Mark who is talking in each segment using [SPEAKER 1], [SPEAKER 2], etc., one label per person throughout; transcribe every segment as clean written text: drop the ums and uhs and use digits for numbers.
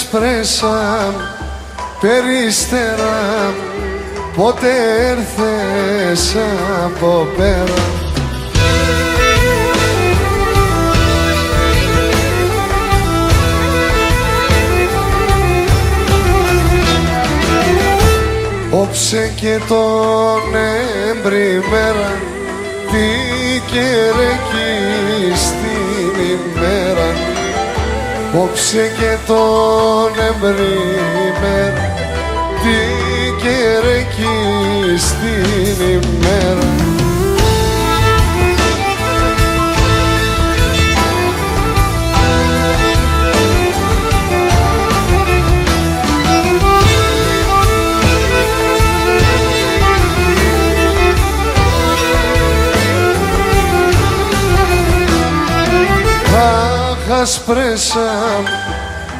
[SPEAKER 1] ασπρέσαν περίστερα, πότε έρθες από πέρα. Όψε και τον εμπριμέρα, τι καιρεκεί στην ημέρα. Όψε και τον εμπριμέρα, τι καιρεκεί στην ημέρα. Ασπρέσαν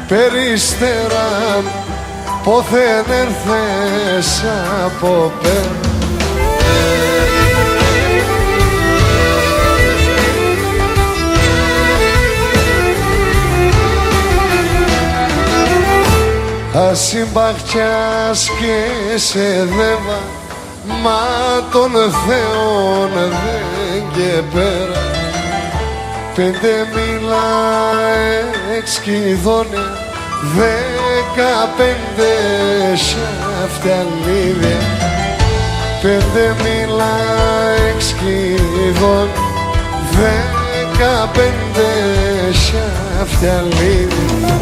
[SPEAKER 1] περίστερα, πόθεν έρθες από πέρα. Ασυμπαχτιάς και σε δέβα, μα τον Θεόν δεν και πέρα. 5 μήλα εξκηδόνια, 15 σαφτιαλίδια. 5 μήλα εξκηδόνια, 15 σαφτιαλίδια.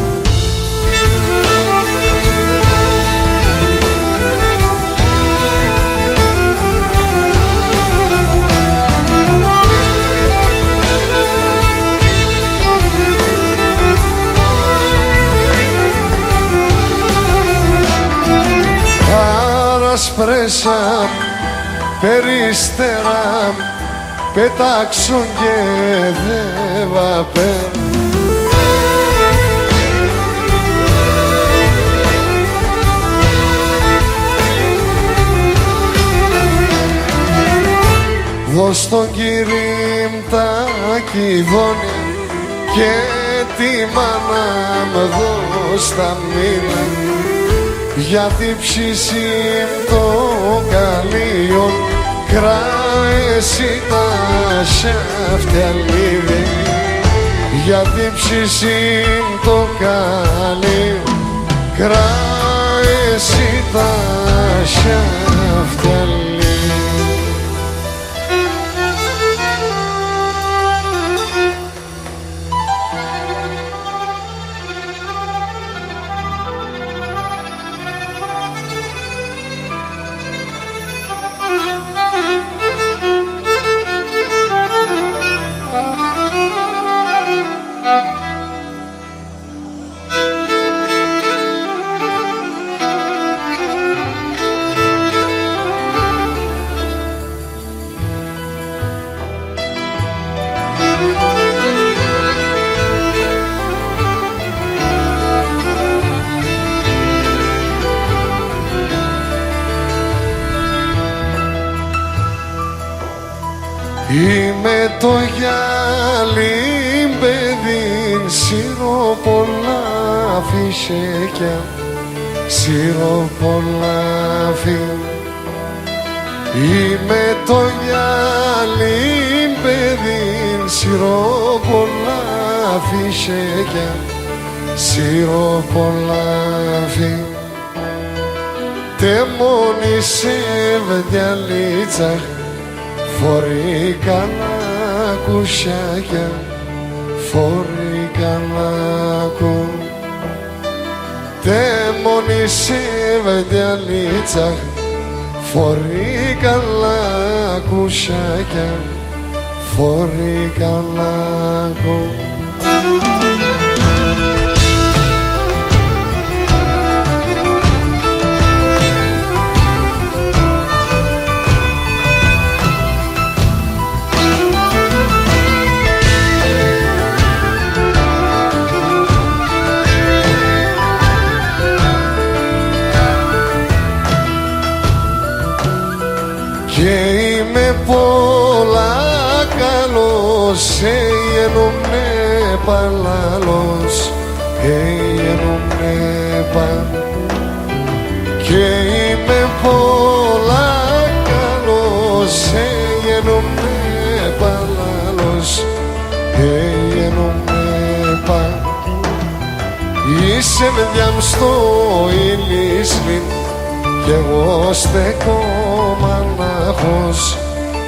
[SPEAKER 1] Ασπρέσαν περίστερα, πετάξουν και δε βαπέρα. Δώσ' τον Κυρίμ τα κηδόνια και τη μάνα μ' δώσ' τα μήλα. Γιατί ψήσιμ το καλύον, κράεσαι τα σαφτιαλίδι. Γιατί ψήσιμ το καλύον, κράεσαι τα σαφτιαλίδι. Είμαι το γυάλι παιδίν, σύρω πολλά φυσέκια, σύρω πολλά φύ. Είμαι το γυάλι παιδίν, σύρω πολλά φυσέκια, σύρω πολλά φύ. Τε μόνη σε βδιαλίτσα, φορήκαν ακουσάκια, φορήκαν ακού. Τε μόνη σε βδιαλίτσα, φορήκαν ακουσάκια, φορήκαν ακού. Και είμαι πολλά καλός, εγινουνε παλάλος, εγινουνε Είσαι μδιάμ στο ηλίσλιν κι εγώ στεκώ μανάχος,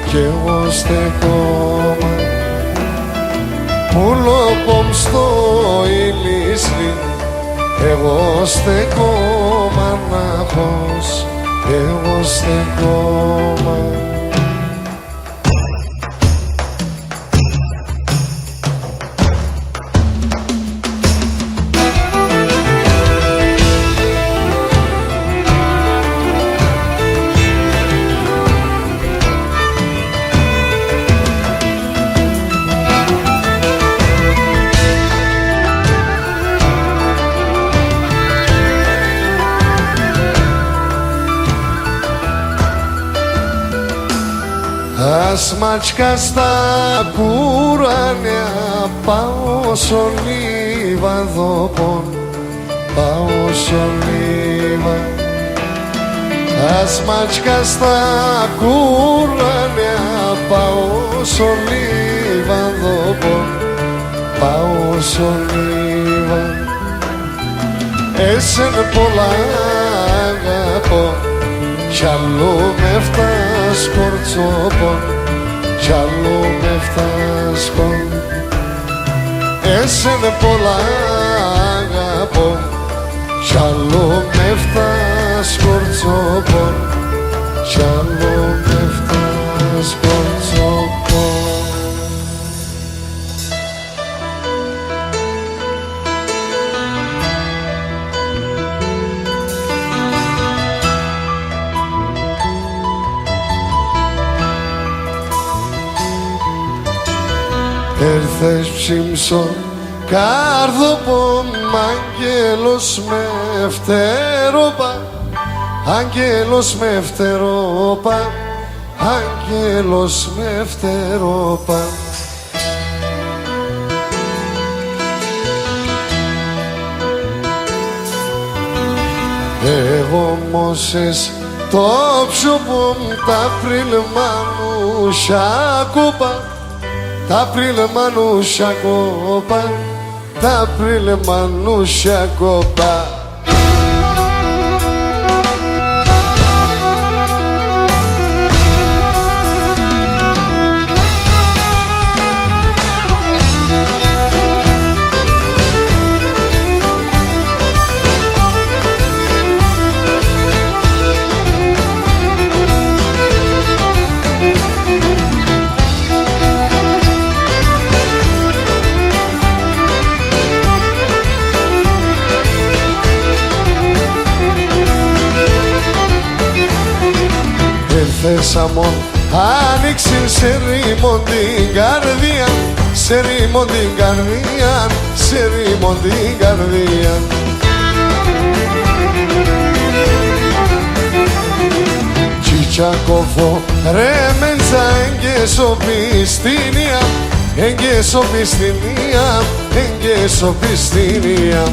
[SPEAKER 1] κι εγώ στεκώ πουλοπομ στο ηλίσλιν, εγώ στεκώ μανάχος, εγώ στεκώ. Ας μάτσκα στα κουράνια πάω σ' ολίβαδοπον, πάω σ' ολίβα. Ας μάτσκα στα κουράνια πάω σ' ολίβαδοπον, πάω σ' ολίβα. Εσέν πολλά αγαπώ κι άλλο με φτάσκορτσοπον, κι άλλο με φτάσκον. Εσέν πολλά αγαπώ κι άλλο με φτάσκορτσοπον, κι άλλο με φτάσκορτσοπον. Έρθες ψήμσον καρδοπον, άγγελος με φτερόπα, άγγελος με φτερόπα, άγγελος με φτερόπα. Εγώ μόσες το ψωπομ τα πριλμάνουσα κούπα, τα πριλμανούσια κόπα, τα πριλμανούσια κόπα. Θέσαμον άνοιξε σε ρήμον την καρδία, σε ρήμον την καρδία, σε ρήμον την καρδία. Τσιτσακόφο ρε μέντσα εγκαισοπιστήνια, εγκαισοπιστήνια, εγκαισοπιστήνια.